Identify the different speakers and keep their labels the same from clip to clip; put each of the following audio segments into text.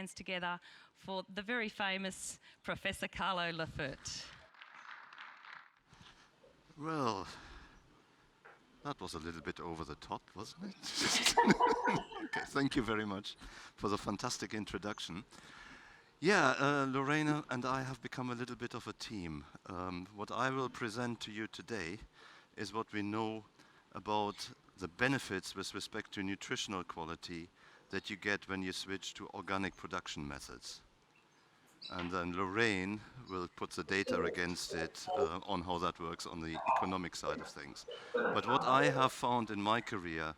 Speaker 1: hands together for the very famous Professor Carlo Lafert.
Speaker 2: Well, that was a little bit over the top, wasn't it? Okay, thank you very much for the fantastic introduction. Yeah, Lorena and I have become a little bit of a team. What I will present to you today is what we know about the benefits with respect to nutritional quality that you get when you switch to organic production methods. And then Lorraine will put the data against it on how that works on the economic side of things. But what I have found in my career,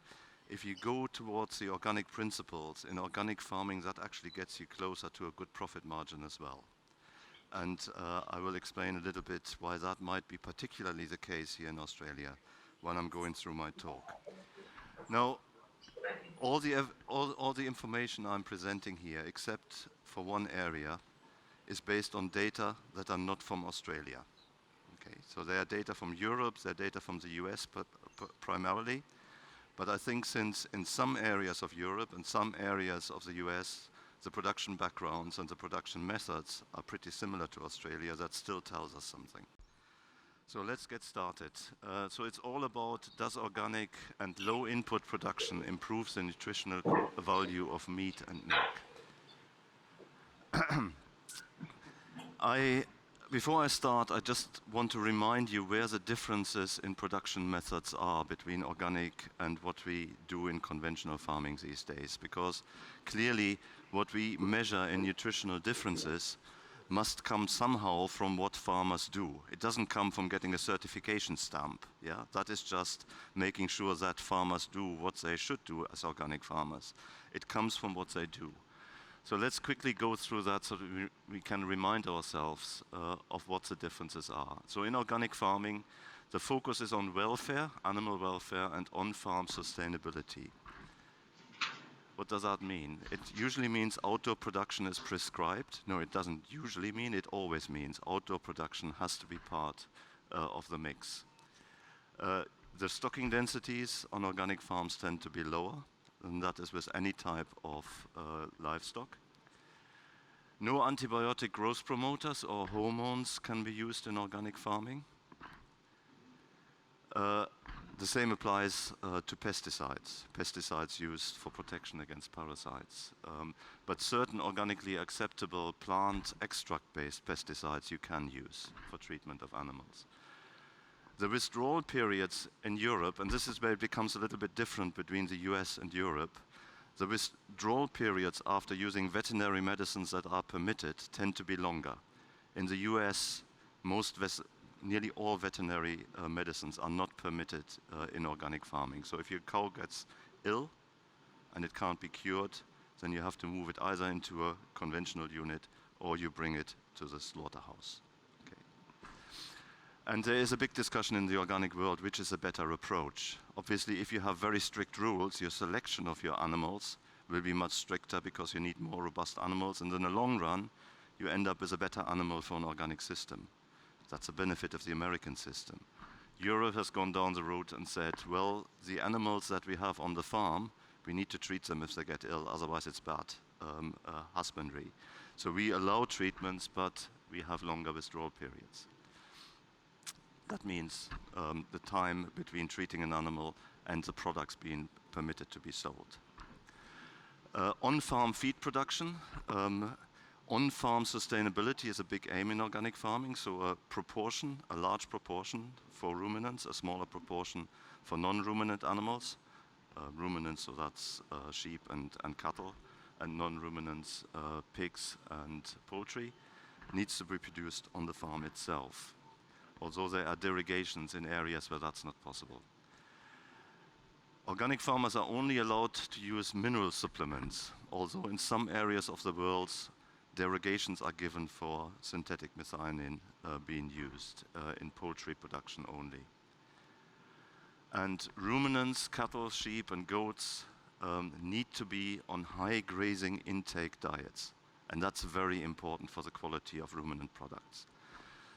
Speaker 2: if you go towards the organic principles in organic farming, that actually gets you closer to a good profit margin as well. And I will explain a little bit why that might be particularly the case here in Australia when I'm going through my talk. Now, all the information I'm presenting here, except for one area, is based on data that are not from Australia. Okay, so they are data from Europe, they're data from the US primarily, but I think since in some areas of Europe and some areas of the US, the production backgrounds and the production methods are pretty similar to Australia, that still tells us something. So let's get started. So it's all about, does organic and low input production improve the nutritional value of meat and milk? Before I start, I just want to remind you where the differences in production methods are between organic and what we do in conventional farming these days, because clearly what we measure in nutritional differences must come somehow from what farmers do. It doesn't come from getting a certification stamp. Yeah? That is just making sure that farmers do what they should do as organic farmers. It comes from what they do. So let's quickly go through that so that we can remind ourselves of what the differences are. So in organic farming, the focus is on welfare, animal welfare, and on-farm sustainability. What does that mean? It usually means outdoor production is prescribed. No, it doesn't usually mean, it always means outdoor production has to be part of the mix. The stocking densities on organic farms tend to be lower, and that is with any type of livestock. No antibiotic growth promoters or hormones can be used in organic farming. The same applies to pesticides. Pesticides used for protection against parasites. But certain organically acceptable plant extract-based pesticides you can use for treatment of animals. The withdrawal periods in Europe, and this is where it becomes a little bit different between the US and Europe, the withdrawal periods after using veterinary medicines that are permitted tend to be longer. In the US, nearly all veterinary medicines are not permitted in organic farming. So if your cow gets ill and it can't be cured, then you have to move it either into a conventional unit or you bring it to the slaughterhouse. And there is a big discussion in the organic world, which is a better approach. Obviously, if you have very strict rules, your selection of your animals will be much stricter because you need more robust animals. And in the long run, you end up with a better animal for an organic system. That's a benefit of the American system. Europe has gone down the road and said, well, the animals that we have on the farm, we need to treat them if they get ill, otherwise it's bad husbandry. So we allow treatments, but we have longer withdrawal periods. That means the time between treating an animal and the products being permitted to be sold. On-farm feed production. On-farm sustainability is a big aim in organic farming, so a large proportion for ruminants, a smaller proportion for non-ruminant animals. Ruminants, so that's sheep and cattle, and non-ruminants, pigs and poultry, needs to be produced on the farm itself, although there are derogations in areas where that's not possible. Organic farmers are only allowed to use mineral supplements, although in some areas of the world, derogations are given for synthetic methionine being used in poultry production only. And ruminants, cattle, sheep, and goats need to be on high grazing intake diets, and that's very important for the quality of ruminant products.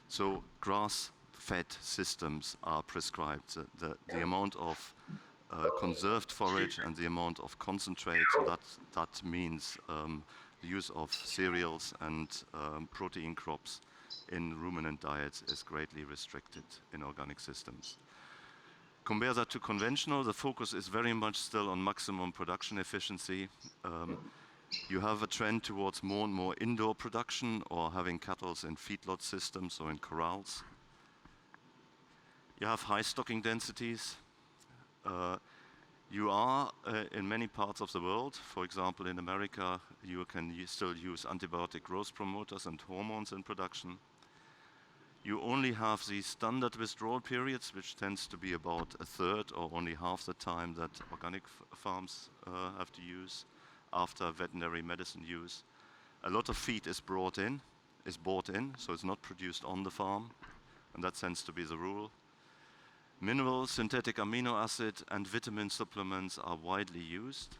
Speaker 2: So grass-fed systems are prescribed. The amount of conserved forage and the amount of concentrate, so that means the use of cereals and protein crops in ruminant diets is greatly restricted in organic systems. Compare that to conventional, the focus is very much still on maximum production efficiency. You have a trend towards more and more indoor production or having cattle in feedlot systems or in corrals. You have high stocking densities. You are, in many parts of the world, for example in America, you can still use antibiotic growth promoters and hormones in production. You only have the standard withdrawal periods, which tends to be about a third or only half the time that organic farms have to use after veterinary medicine use. A lot of feed is bought in, so it's not produced on the farm, and that tends to be the rule. Minerals, synthetic amino acid, and vitamin supplements are widely used.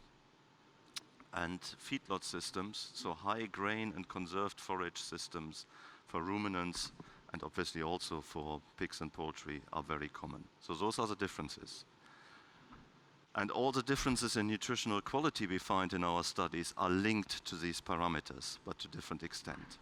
Speaker 2: And feedlot systems, so high grain and conserved forage systems for ruminants, and obviously also for pigs and poultry, are very common. So those are the differences. And all the differences in nutritional quality we find in our studies are linked to these parameters, but to different extent.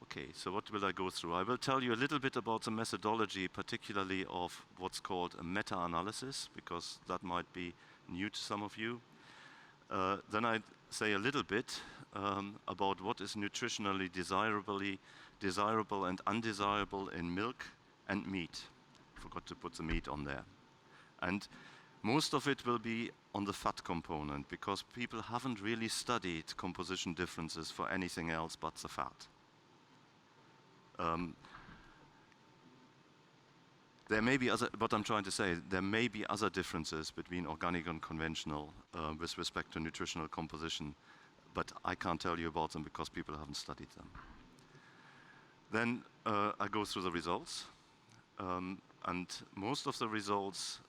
Speaker 2: Okay, so what will I go through? I will tell you a little bit about the methodology, particularly of what's called a meta-analysis, because that might be new to some of you. Then I say a little bit about what is nutritionally desirable and undesirable in milk and meat. Forgot to put the meat on there. And most of it will be on the fat component, because people haven't really studied composition differences for anything else but the fat. There may be other, what I'm trying to say, there may be other differences between organic and conventional with respect to nutritional composition, but I can't tell you about them because people haven't studied them. Then I go through the results. And most of the results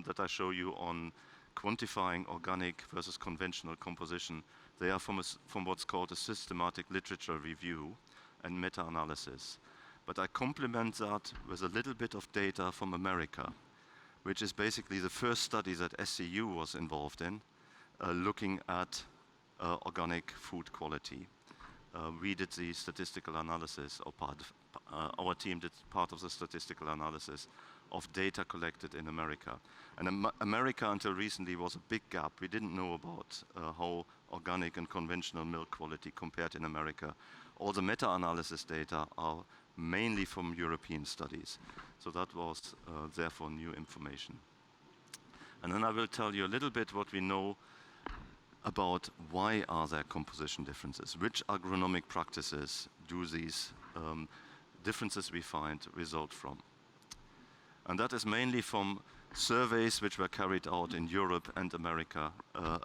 Speaker 2: that I show you on quantifying organic versus conventional composition, they are from what's called a systematic literature review and meta-analysis. But I complement that with a little bit of data from America, which is basically the first study that SCU was involved in, looking at organic food quality. We did the statistical analysis, or our team did part of the statistical analysis of data collected in America. And America, until recently, was a big gap. We didn't know about how organic and conventional milk quality compared in America. All the meta-analysis data are mainly from European studies. So that was therefore new information. And then I will tell you a little bit what we know about why are there composition differences. Which agronomic practices do these differences we find result from? And that is mainly from surveys which were carried out in Europe and America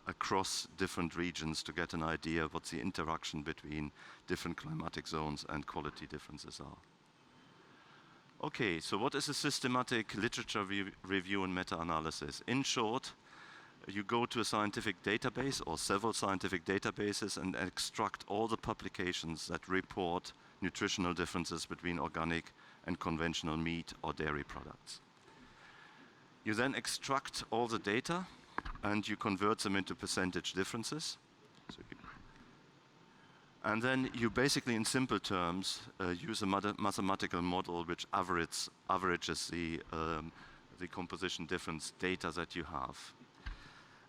Speaker 2: across different regions to get an idea of what the interaction between different climatic zones and quality differences are. Okay, so what is a systematic literature review and meta-analysis? In short, you go to a scientific database or several scientific databases and extract all the publications that report nutritional differences between organic and conventional meat or dairy products. You then extract all the data and you convert them into percentage differences. And then you basically, in simple terms, use a mathematical model which averages the composition difference data that you have.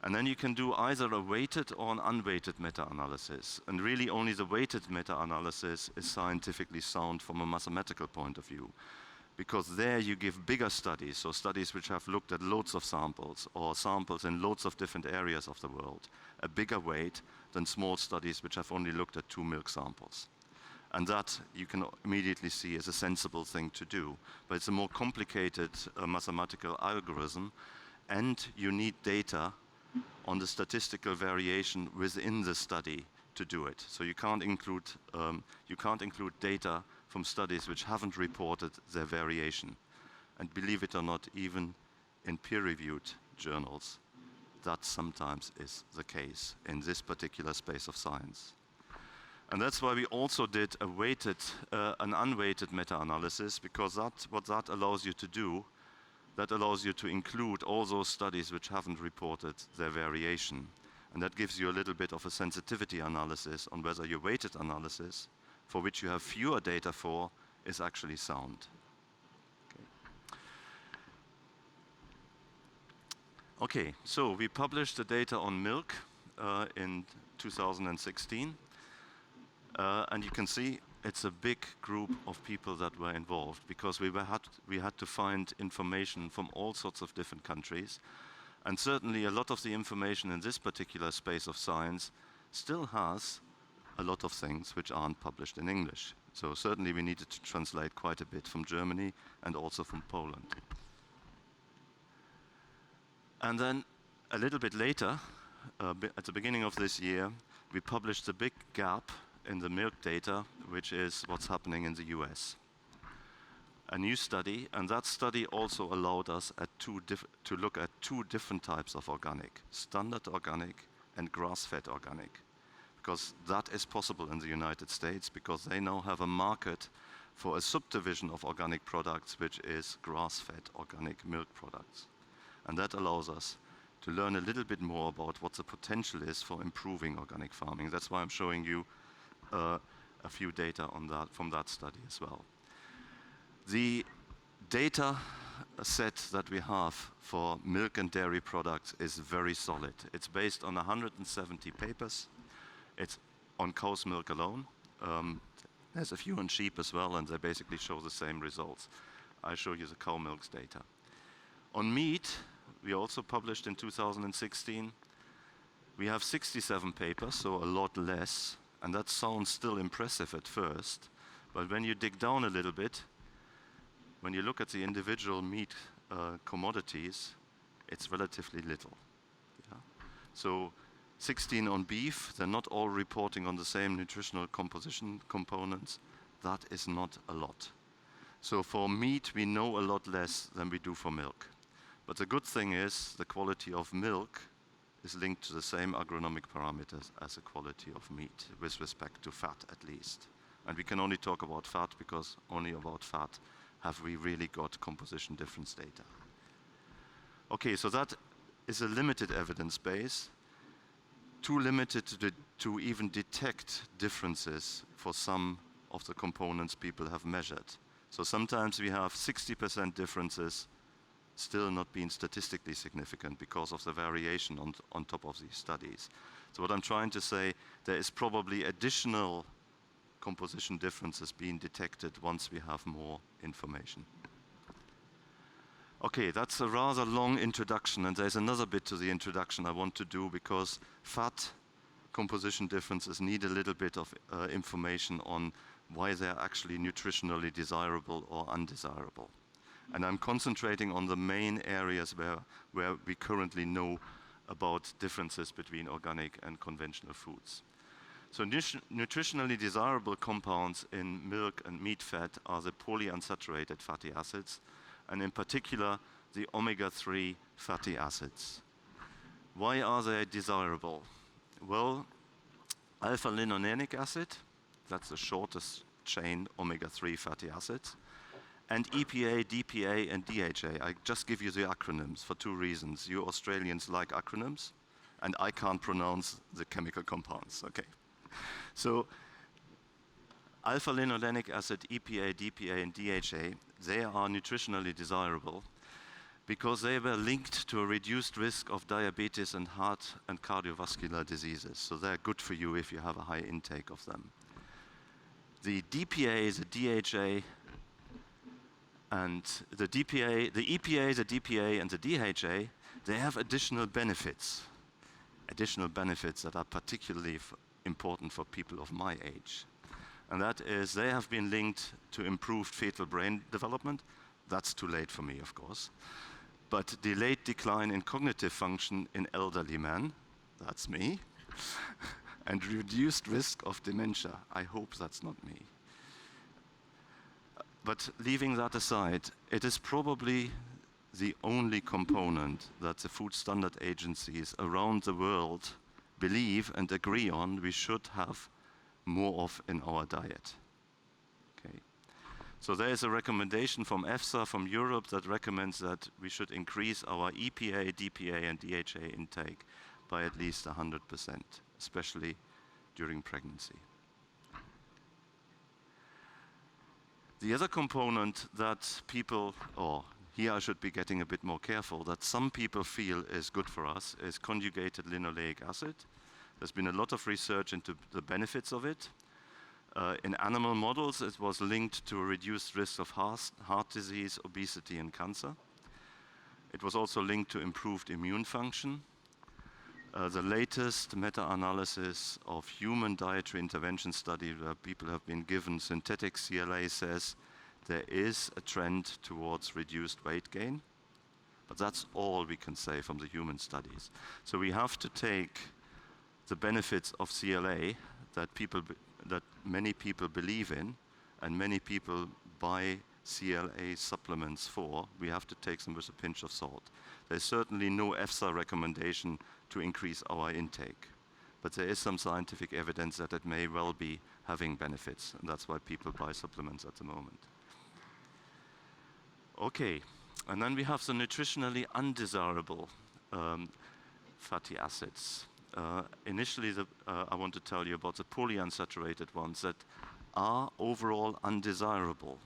Speaker 2: And then you can do either a weighted or an unweighted meta-analysis. And really only the weighted meta-analysis is scientifically sound from a mathematical point of view. Because there you give bigger studies, so studies which have looked at loads of samples or samples in loads of different areas of the world, a bigger weight than small studies which have only looked at 2 milk samples. And that you can immediately see as a sensible thing to do. But it's a more complicated mathematical algorithm, and you need data on the statistical variation within the study to do it. So you can't include data from studies which haven't reported their variation. And believe it or not, even in peer-reviewed journals, that sometimes is the case in this particular space of science. And that's why we also did an unweighted meta-analysis, because what that allows you to do, that allows you to include all those studies which haven't reported their variation. And that gives you a little bit of a sensitivity analysis on whether your weighted analysis, for which you have fewer data for, is actually sound. Okay, so we published the data on milk in 2016. And you can see it's a big group of people that were involved, because we had to find information from all sorts of different countries. And certainly a lot of the information in this particular space of science still has a lot of things which aren't published in English. So certainly we needed to translate quite a bit from Germany and also from Poland. And then a little bit later, at the beginning of this year, we published a big gap in the milk data, which is what's happening in the US. A new study, and that study also allowed us to look at two different types of organic: standard organic and grass-fed organic. Because that is possible in the United States, because they now have a market for a subdivision of organic products, which is grass-fed organic milk products. And that allows us to learn a little bit more about what the potential is for improving organic farming. That's why I'm showing you a few data on that from that study as well. The data set that we have for milk and dairy products is very solid. It's based on 170 papers. It's on cow's milk alone. There's a few on sheep as well, and they basically show the same results. I show you the cow milk's data. On meat, we also published in 2016. We have 67 papers, so a lot less. And that sounds still impressive at first, but when you dig down a little bit, when you look at the individual meat commodities, it's relatively little. Yeah? So 16 on beef, they're not all reporting on the same nutritional composition components. That is not a lot. So for meat, we know a lot less than we do for milk. But the good thing is the quality of milk is linked to the same agronomic parameters as the quality of meat, with respect to fat at least. And we can only talk about fat because only about fat have we really got composition difference data. Okay, so that is a limited evidence base, too limited to even detect differences for some of the components people have measured. So sometimes we have 60% differences still not being statistically significant because of the variation on top of these studies. So what I'm trying to say, there is probably additional composition differences being detected once we have more information. Okay, that's a rather long introduction, and there's another bit to the introduction I want to do, because fat composition differences need a little bit of information on why they're actually nutritionally desirable or undesirable. And I'm concentrating on the main areas where we currently know about differences between organic and conventional foods. So nutritionally desirable compounds in milk and meat fat are the polyunsaturated fatty acids, and in particular the omega-3 fatty acids. Why are they desirable? Well, alpha-linolenic acid, that's the shortest chain omega-3 fatty acids, and EPA, DPA, and DHA. I just give you the acronyms for two reasons. You Australians like acronyms, and I can't pronounce the chemical compounds, okay? So alpha-linolenic acid, EPA, DPA, and DHA, they are nutritionally desirable because they were linked to a reduced risk of diabetes and heart and cardiovascular diseases. So they're good for you if you have a high intake of them. The DPA, the DHA, and the EPA, the DPA, and the DHA, they have additional benefits that are particularly important for people of my age. And that is, they have been linked to improved fetal brain development. That's too late for me, of course. But delayed decline in cognitive function in elderly men, that's me, and reduced risk of dementia. I hope that's not me. But leaving that aside, it is probably the only component that the food standard agencies around the world believe and agree on we should have more of in our diet. Okay. So there is a recommendation from EFSA, from Europe, that recommends that we should increase our EPA, DPA, and DHA intake by at least 100%, especially during pregnancy. The other component that people, or here I should be getting a bit more careful, that some people feel is good for us is conjugated linoleic acid. There's been a lot of research into the benefits of it. In animal models, it was linked to a reduced risk of heart disease, obesity, and cancer. It was also linked to improved immune function. The latest meta-analysis of human dietary intervention study where people have been given synthetic CLA says there is a trend towards reduced weight gain, but that's all we can say from the human studies. So we have to take the benefits of CLA that many people believe in and many people buy CLA supplements for, we have to take them with a pinch of salt. There's certainly no EFSA recommendation to increase our intake, but there is some scientific evidence that it may well be having benefits, and that's why people buy supplements at the moment. Okay, and then we have the nutritionally undesirable fatty acids. Initially, I want to tell you about the polyunsaturated ones that are overall undesirable,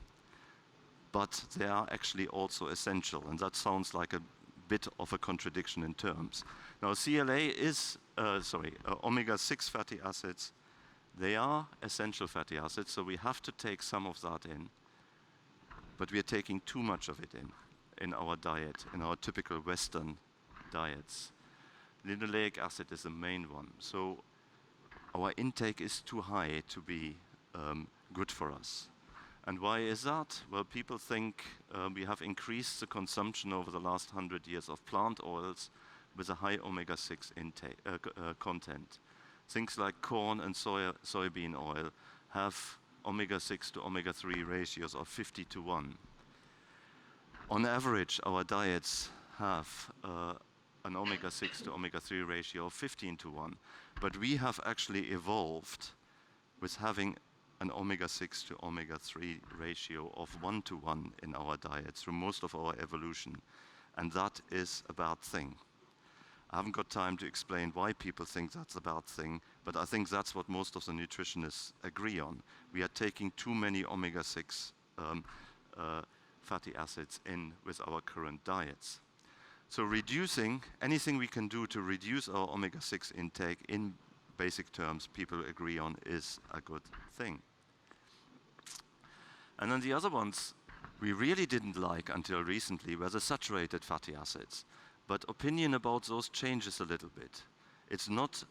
Speaker 2: but they are actually also essential, and that sounds like a bit of a contradiction in terms. Now, CLA is, omega-6 fatty acids, they are essential fatty acids, so we have to take some of that in, but we are taking too much of it in our diet, in our typical Western diets. Linoleic acid is the main one, so our intake is too high to be good for us. And why is that? Well, people think we have increased the consumption over the last 100 years of plant oils with a high omega-6 intake content. Things like corn and soybean oil have omega-6 to omega-3 ratios of 50 to 1. On average, our diets have an omega-6 to omega-3 ratio of 15 to 1, but we have actually evolved with having an omega-6 to omega-3 ratio of 1 to 1 in our diet through most of our evolution, and that is a bad thing. I haven't got time to explain why people think that's a bad thing, but I think that's what most of the nutritionists agree on. We are taking too many omega-6 fatty acids in with our current diets. So reducing, anything we can do to reduce our omega-6 intake in basic terms, people agree on is a good thing. And then the other ones we really didn't like until recently were the saturated fatty acids. But opinion about those changes a little bit. It's not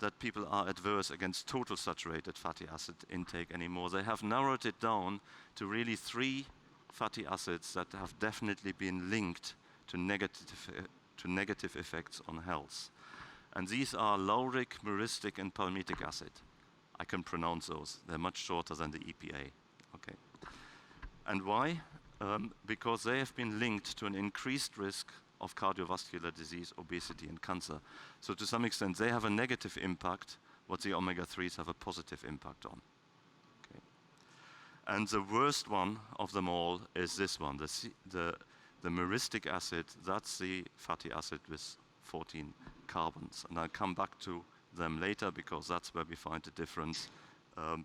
Speaker 2: that people are adverse against total saturated fatty acid intake anymore. They have narrowed it down to really 3 fatty acids that have definitely been linked to negative effects on health. And these are lauric, myristic, and palmitic acid. I can pronounce those. They're much shorter than the EPA. Okay. And why? Because they have been linked to an increased risk of cardiovascular disease, obesity, and cancer. So to some extent, they have a negative impact, what the omega-3s have a positive impact on. Okay. And the worst one of them all is this one, the myristic acid. That's the fatty acid with 14 carbons. And I'll come back to them later because that's where we find the difference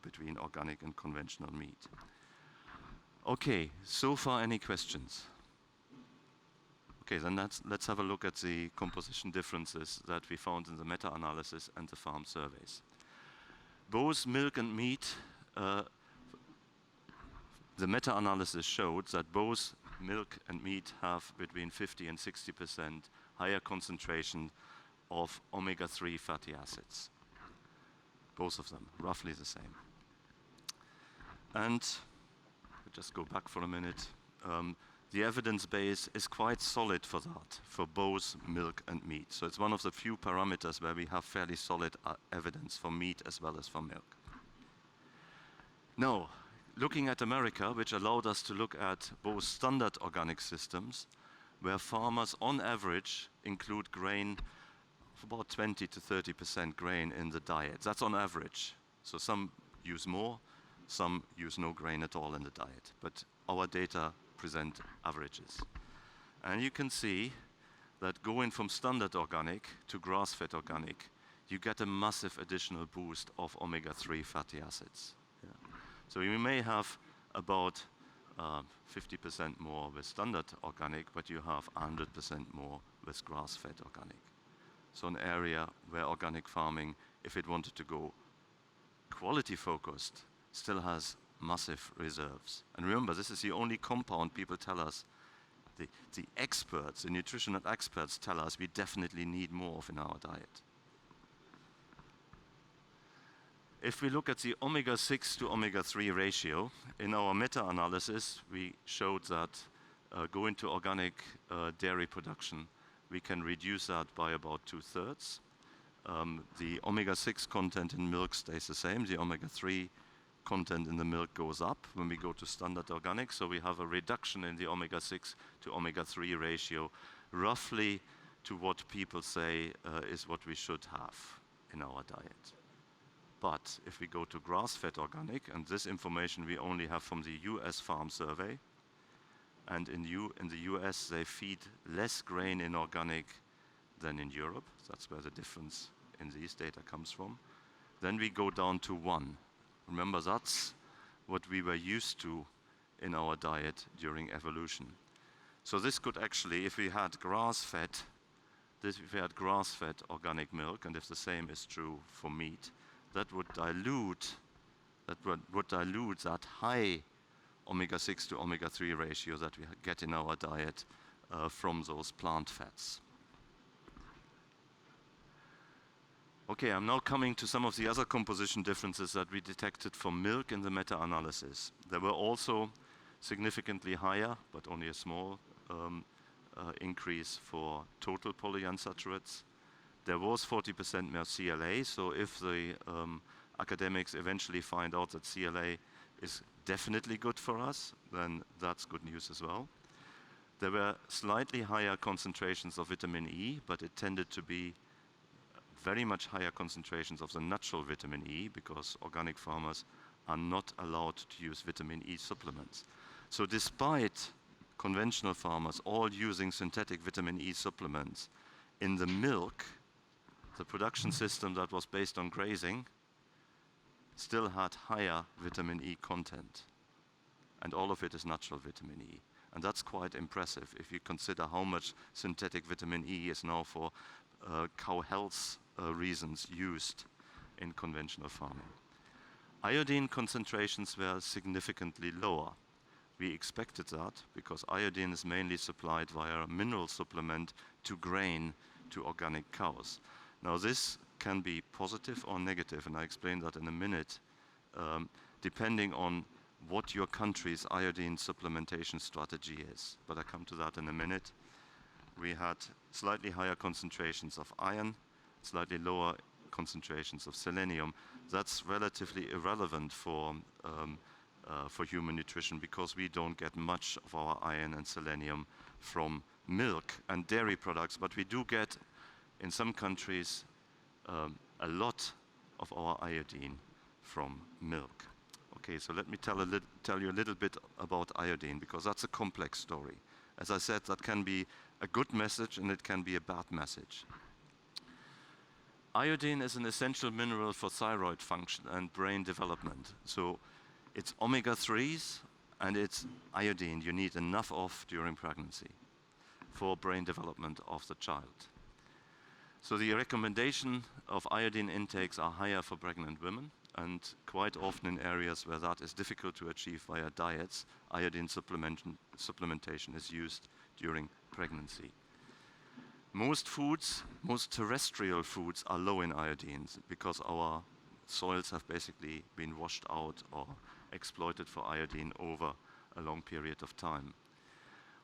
Speaker 2: between organic and conventional meat. Okay, so far any questions? Okay, then let's have a look at the composition differences that we found in the meta-analysis and the farm surveys. Both milk and meat, the meta-analysis showed that both milk and meat have between 50 and 60% higher concentration of omega-3 fatty acids. Both of them, roughly the same. And just go back for a minute. The evidence base is quite solid for that, for both milk and meat. So it's one of the few parameters where we have fairly solid evidence for meat as well as for milk. Now, looking at America, which allowed us to look at both standard organic systems, where farmers on average include grain, of about 20 to 30% grain in the diet. That's on average. So some use more, some use no grain at all in the diet. But our data present averages. And you can see that going from standard organic to grass-fed organic, you get a massive additional boost of omega-3 fatty acids. Yeah. So you may have about 50% more with standard organic, but you have 100% more with grass-fed organic. So an area where organic farming, if it wanted to go quality focused, still has massive reserves. And remember, this is the only compound people tell us, the experts, the nutritional experts tell us we definitely need more of in our diet. If we look at the omega-6 to omega-3 ratio, in our meta-analysis, we showed that going to organic dairy production, we can reduce that by about 2/3. The omega-6 content in milk stays the same. The omega-3 content in the milk goes up when we go to standard organic. So we have a reduction in the omega-6 to omega-3 ratio, roughly to what people say is what we should have in our diet. But if we go to grass-fed organic, and this information we only have from the US Farm Survey, and in the US they feed less grain in organic than in Europe. That's where the difference in these data comes from. Then we go down to 1. Remember, that's what we were used to in our diet during evolution. So this could actually, if we had grass-fed organic milk, and if the same is true for meat, that would dilute that high omega-6 to omega-3 ratio that we get in our diet from those plant fats. Okay, I'm now coming to some of the other composition differences that we detected from milk in the meta-analysis. They were also significantly higher, but only a small increase for total polyunsaturates. There was 40% more CLA, so if the academics eventually find out that CLA is definitely good for us, then that's good news as well. There were slightly higher concentrations of vitamin E, but it tended to be very much higher concentrations of the natural vitamin E, because organic farmers are not allowed to use vitamin E supplements. So despite conventional farmers all using synthetic vitamin E supplements, in the milk, the production system that was based on grazing still had higher vitamin E content. And all of it is natural vitamin E. And that's quite impressive if you consider how much synthetic vitamin E is now for cow health reasons used in conventional farming. Iodine concentrations were significantly lower. We expected that because iodine is mainly supplied via a mineral supplement to grain to organic cows. Now this can be positive or negative, and I explain that in a minute, depending on what your country's iodine supplementation strategy is. But I come to that in a minute. We had slightly higher concentrations of iron, slightly lower concentrations of selenium. That's relatively irrelevant for human nutrition because we don't get much of our iron and selenium from milk and dairy products, but we do get, in some countries, a lot of our iodine from milk. Okay, so let me tell you a little bit about iodine, because that's a complex story. As I said, that can be a good message and it can be a bad message. Iodine is an essential mineral for thyroid function and brain development. So it's omega-3s and it's iodine you need enough of during pregnancy for brain development of the child. So the recommendation of iodine intakes are higher for pregnant women, and quite often in areas where that is difficult to achieve via diets, iodine supplementation is used during pregnancy. Most terrestrial foods are low in iodine because our soils have basically been washed out or exploited for iodine over a long period of time.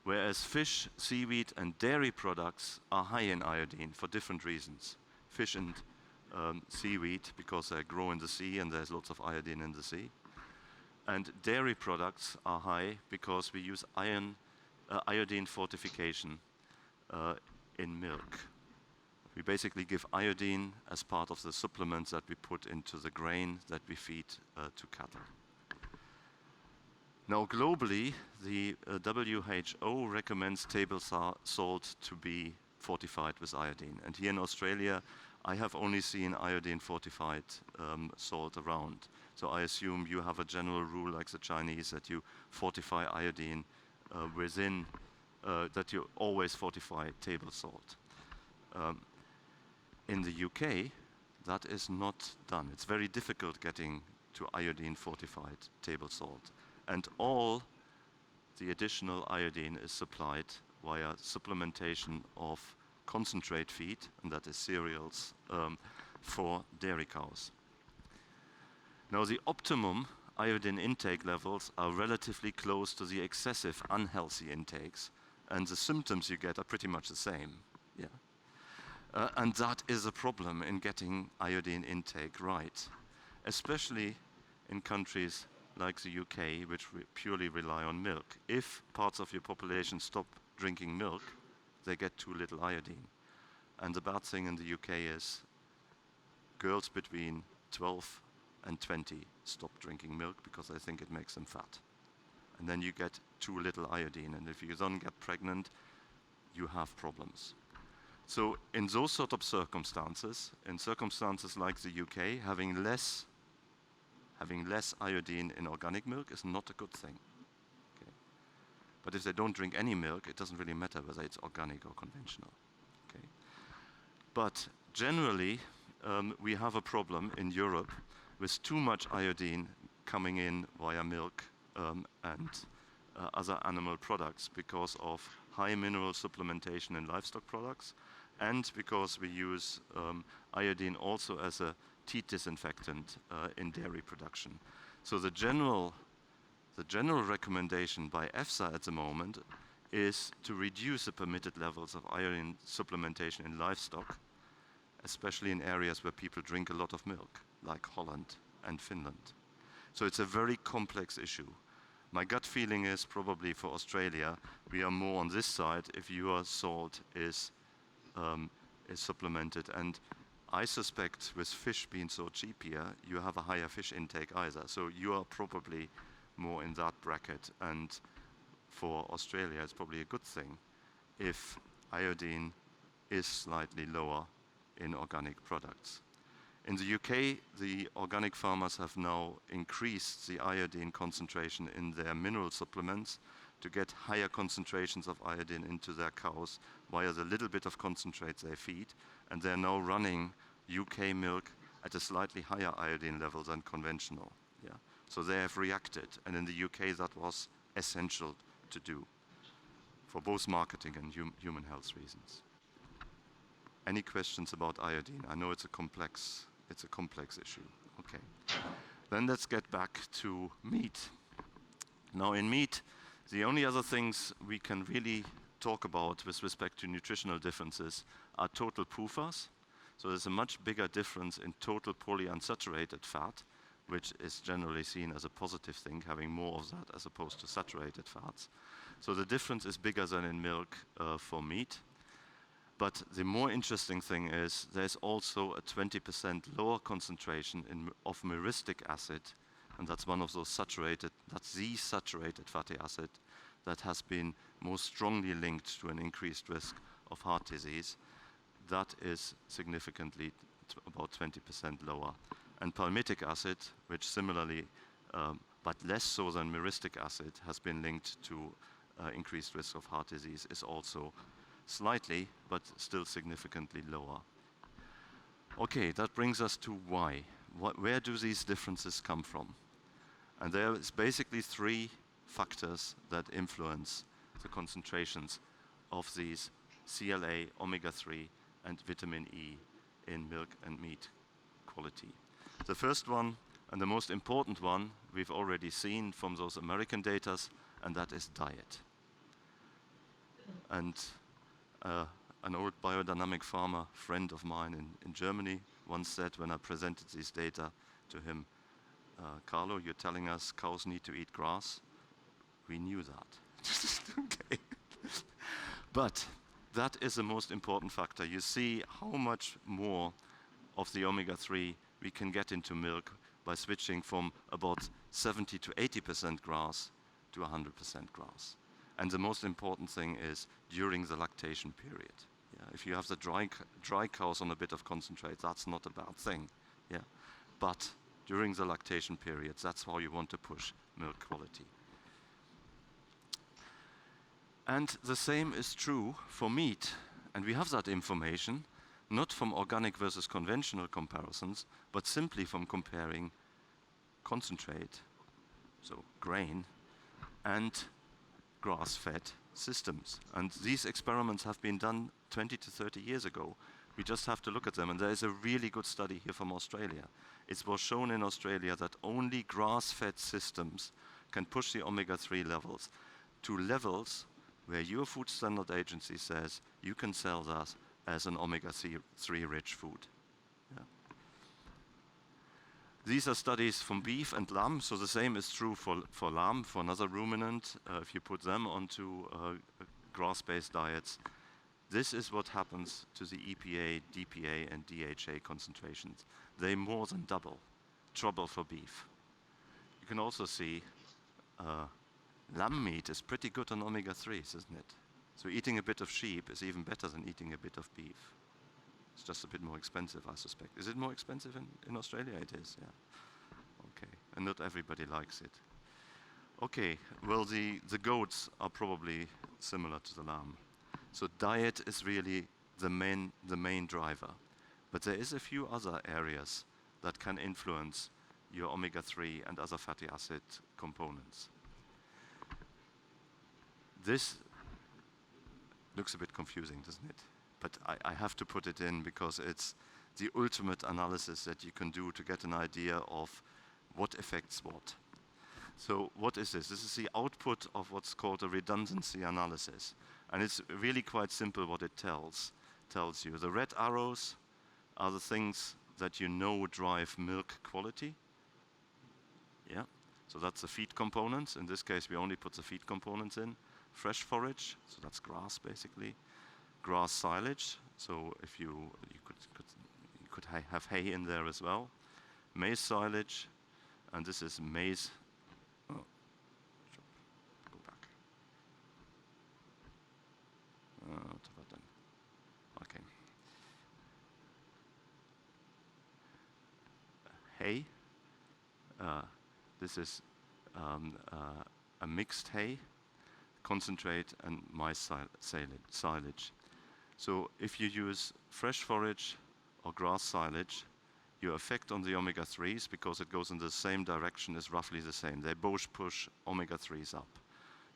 Speaker 2: Whereas fish, seaweed and dairy products are high in iodine for different reasons. Fish and seaweed because they grow in the sea and there's lots of iodine in the sea. And dairy products are high because we use iodine fortification in milk. We basically give iodine as part of the supplements that we put into the grain that we feed to cattle. Now globally, the WHO recommends table salt to be fortified with iodine. And here in Australia, I have only seen iodine fortified salt around. So I assume you have a general rule like the Chinese that you fortify iodine within, that you always fortify table salt. In the UK, that is not done. It's very difficult getting to iodine fortified table salt. And all the additional iodine is supplied via supplementation of concentrate feed, and that is cereals, for dairy cows. Now, the optimum iodine intake levels are relatively close to the excessive unhealthy intakes, and the symptoms you get are pretty much the same. Yeah. And that is a problem in getting iodine intake right, especially in countries like the UK, which purely rely on milk. If parts of your population stop drinking milk, they get too little iodine. And the bad thing in the UK is girls between 12 and 20 stop drinking milk because they think it makes them fat. And then you get too little iodine, and if you don't get pregnant, you have problems. So in those sort of circumstances, in circumstances like the UK, having less iodine in organic milk is not a good thing. Okay. But if they don't drink any milk, it doesn't really matter whether it's organic or conventional. Okay. But generally, we have a problem in Europe with too much iodine coming in via milk and other animal products because of high mineral supplementation in livestock products, and because we use iodine also as a teat disinfectant in dairy production. So the general recommendation by EFSA at the moment is to reduce the permitted levels of iodine supplementation in livestock, especially in areas where people drink a lot of milk, like Holland and Finland. So it's a very complex issue. My gut feeling is probably for Australia, we are more on this side if your salt is supplemented. And I suspect with fish being so cheap here, you have a higher fish intake either. So you are probably more in that bracket. And for Australia, it's probably a good thing if iodine is slightly lower in organic products. In the UK, the organic farmers have now increased the iodine concentration in their mineral supplements to get higher concentrations of iodine into their cows via the little bit of concentrate they feed, and they're now running UK milk at a slightly higher iodine level than conventional. Yeah. So they have reacted, and in the UK that was essential to do for both marketing and human health reasons. Any questions about iodine? I know it's a complex issue. Okay. Then let's get back to meat. Now in meat, the only other things we can really talk about with respect to nutritional differences are total PUFAs. So there's a much bigger difference in total polyunsaturated fat, which is generally seen as a positive thing, having more of that as opposed to saturated fats. So the difference is bigger than in milk for meat. But the more interesting thing is there's also a 20% lower concentration of myristic acid, and that's one of those saturated fatty acid that has been most strongly linked to an increased risk of heart disease. That is significantly about 20% lower. And palmitic acid, which similarly, but less so than myristic acid, has been linked to increased risk of heart disease, is also slightly, but still significantly lower. Okay, that brings us to why. Where do these differences come from? And there is basically three factors that influence the concentrations of these CLA, omega-3, and vitamin E in milk and meat quality. The first one, and the most important one, we've already seen from those American data, and that is diet. And an old biodynamic farmer friend of mine in Germany once said when I presented these data to him, Carlo, you're telling us cows need to eat grass? We knew that. Okay. But that is the most important factor. You see how much more of the omega-3 we can get into milk by switching from about 70 to 80% grass to 100% grass. And the most important thing is during the lactation period. Yeah. Yeah? If you have the dry cows on a bit of concentrate, that's not a bad thing. Yeah? But during the lactation periods, that's how you want to push milk quality. And the same is true for meat. And we have that information, not from organic versus conventional comparisons, but simply from comparing concentrate, so grain, and grass-fed systems. And these experiments have been done 20 to 30 years ago. We just have to look at them. And there is a really good study here from Australia. It was shown in Australia that only grass-fed systems can push the omega-3 levels to levels where your Food Standard Agency says you can sell that as an omega-3 rich food. Yeah. These are studies from beef and lamb, so the same is true for lamb, for another ruminant. If you put them onto grass-based diets, this is what happens to the EPA, DPA, and DHA concentrations. They more than double. Trouble for beef. You can also see lamb meat is pretty good on omega-3s, isn't it? So eating a bit of sheep is even better than eating a bit of beef. It's just a bit more expensive, I suspect. Is it more expensive in Australia? It is, yeah. Okay, and not everybody likes it. Okay, well, the goats are probably similar to the lamb. So diet is really the main driver. But there is a few other areas that can influence your omega-3 and other fatty acid components. This looks a bit confusing, doesn't it? But I have to put it in because it's the ultimate analysis that you can do to get an idea of what affects what. So what is this? This is the output of what's called a redundancy analysis. And it's really quite simple what it tells you. The red arrows are the things that you know drive milk quality. Yeah, so that's the feed components. In this case, we only put the feed components in. Fresh forage, so that's grass basically. Grass silage, so if you could have hay in there as well. Maize silage, and this is maize. Oh, go back. What have I done? Okay. Hay. This is a mixed hay, concentrate, and maize silage. So if you use fresh forage or grass silage, your effect on the omega-3s, because it goes in the same direction, is roughly the same. They both push omega-3s up.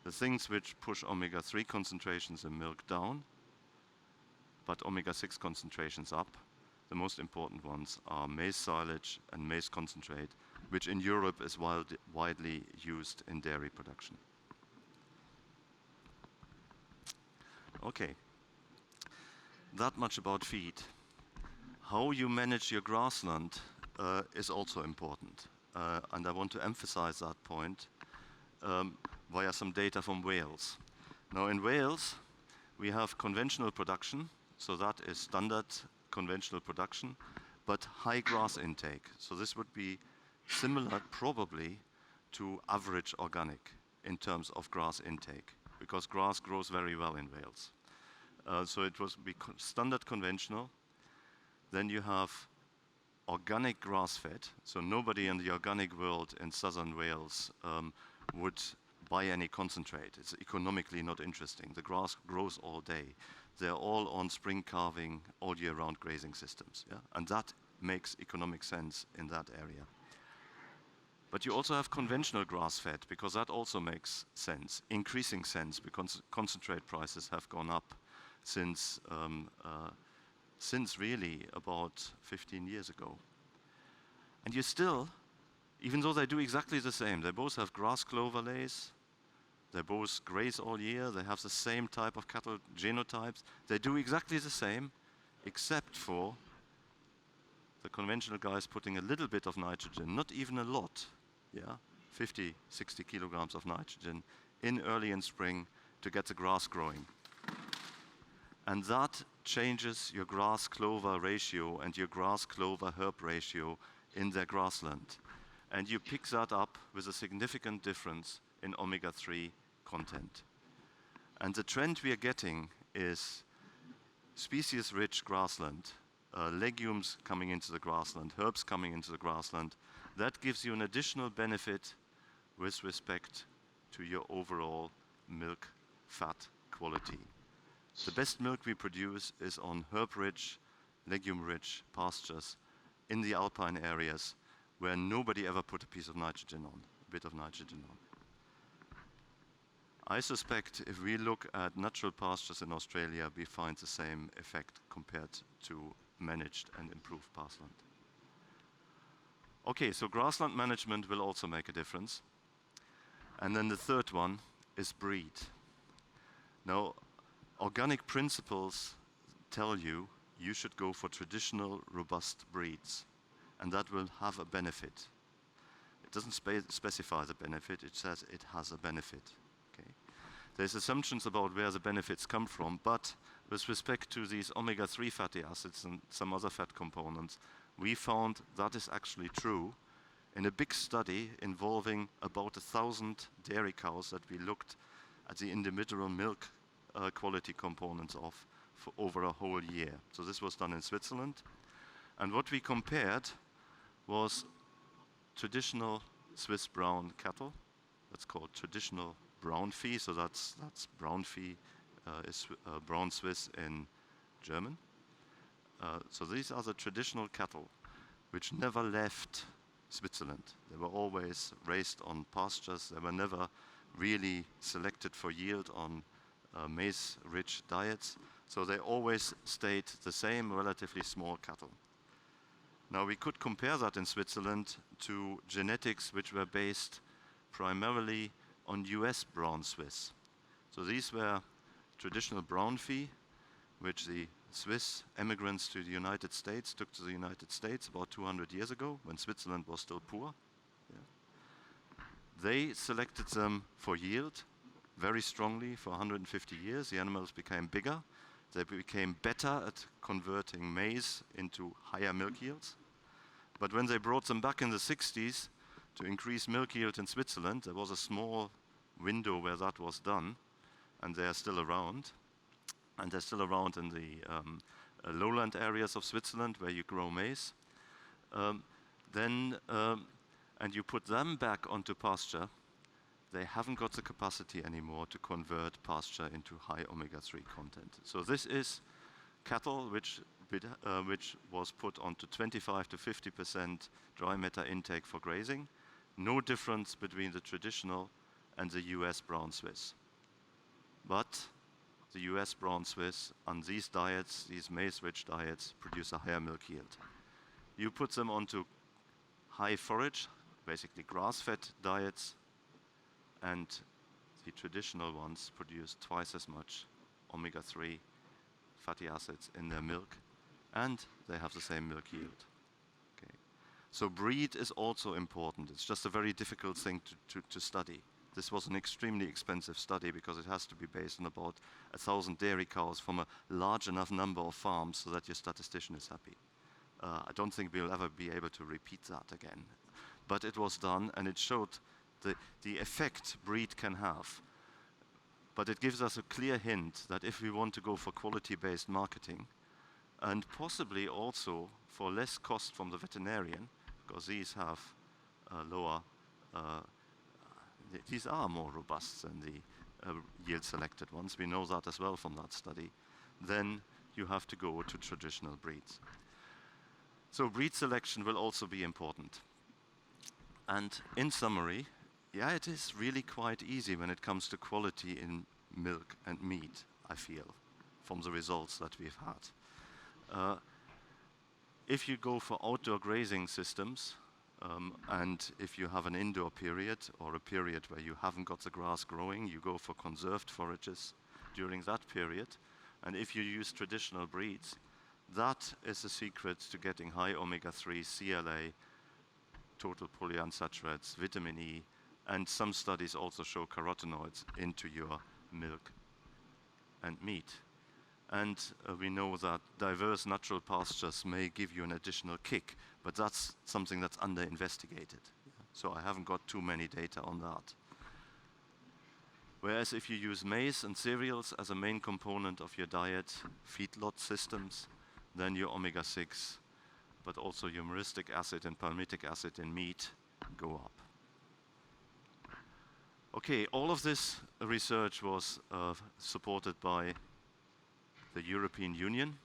Speaker 2: The things which push omega-3 concentrations in milk down, but omega-6 concentrations up, the most important ones are maize silage and maize concentrate, which in Europe is widely used in dairy production. Okay, that much about feed. How you manage your grassland is also important. And I want to emphasize that point via some data from Wales. Now in Wales, we have conventional production, so that is standard conventional production, but high grass intake. So this would be similar probably to average organic in terms of grass intake, because grass grows very well in Wales. So it was standard conventional. Then you have organic grass-fed. So nobody in the organic world in southern Wales would buy any concentrate. It's economically not interesting. The grass grows all day. They're all on spring calving, all year round grazing systems. Yeah? And that makes economic sense in that area. But you also have conventional grass-fed, because that also makes sense, increasing sense, because concentrate prices have gone up since really about 15 years ago. And you still, even though they do exactly the same, they both have grass clover lays, they both graze all year, they have the same type of cattle genotypes, they do exactly the same, except for the conventional guys putting a little bit of nitrogen, not even a lot, yeah, 50, 60 kilograms of nitrogen in early in spring to get the grass growing. And that changes your grass-clover ratio and your grass-clover-herb ratio in their grassland. And you pick that up with a significant difference in omega-3 content. And the trend we are getting is species-rich grassland, legumes coming into the grassland, herbs coming into the grassland, that gives you an additional benefit with respect to your overall milk fat quality. The best milk we produce is on herb-rich, legume-rich pastures in the alpine areas where nobody ever put a piece of nitrogen on, a bit of nitrogen on. I suspect if we look at natural pastures in Australia, we find the same effect compared to managed and improved pastureland. Okay, so grassland management will also make a difference. And then the third one is breed. Now, organic principles tell you you should go for traditional, robust breeds, and that will have a benefit. It doesn't specify the benefit, it says it has a benefit. Okay. There's assumptions about where the benefits come from, but with respect to these omega-3 fatty acids and some other fat components, we found that is actually true in a big study involving about 1,000 dairy cows that we looked at the individual milk quality components of for over a whole year. So this was done in Switzerland. And what we compared was traditional Swiss brown cattle. That's called traditional brown fee. So that's brown fee is brown Swiss in German. So these are the traditional cattle which never left Switzerland. They were always raised on pastures. They were never really selected for yield on maize-rich diets. So they always stayed the same, relatively small cattle. Now we could compare that in Switzerland to genetics which were based primarily on US brown Swiss. So these were traditional brown fee, which the Swiss emigrants to the United States took to the United States about 200 years ago, when Switzerland was still poor. Yeah. They selected them for yield very strongly for 150 years. The animals became bigger. They became better at converting maize into higher milk yields. But when they brought them back in the 60s to increase milk yield in Switzerland, there was a small window where that was done, and they are still around. And they're still around in the lowland areas of Switzerland where you grow maize. And you put them back onto pasture, they haven't got the capacity anymore to convert pasture into high omega-3 content. So this is cattle which was put onto 25 to 50% dry matter intake for grazing. No difference between the traditional and the US brown Swiss. But the US brown Swiss on these diets, these maize-rich diets, produce a higher milk yield. You put them onto high forage, basically grass-fed diets, and the traditional ones produce twice as much omega-3 fatty acids in their milk, and they have the same milk yield. Okay. So breed is also important. It's just a very difficult thing to study. This was an extremely expensive study because it has to be based on about 1,000 dairy cows from a large enough number of farms so that your statistician is happy. I don't think we'll ever be able to repeat that again. But it was done, and it showed the effect breed can have. But it gives us a clear hint that if we want to go for quality-based marketing, and possibly also for less cost from the veterinarian, because these have lower, these are more robust than the yield-selected ones. We know that as well from that study. Then you have to go to traditional breeds. So breed selection will also be important. And in summary, yeah, it is really quite easy when it comes to quality in milk and meat, I feel, from the results that we've had. If you go for outdoor grazing systems, and if you have an indoor period or a period where you haven't got the grass growing, you go for conserved forages during that period. And if you use traditional breeds, that is the secret to getting high omega-3, CLA, total polyunsaturates, vitamin E, and some studies also show carotenoids into your milk and meat. And we know that diverse natural pastures may give you an additional kick, but that's something that's under-investigated. So I haven't got too many data on that. Whereas if you use maize and cereals as a main component of your diet, feedlot systems, then your omega-6, but also your myristic acid and palmitic acid in meat go up. Okay, all of this research was supported by the European Union,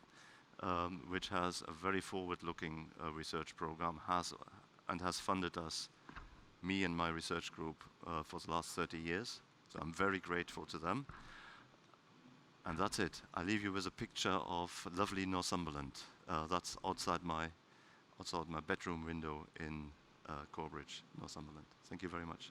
Speaker 2: which has a very forward-looking research program, has funded us, me and my research group, for the last 30 years. So I'm very grateful to them. And that's it. I leave you with a picture of lovely Northumberland. That's outside my bedroom window in Corbridge, Northumberland. Thank you very much.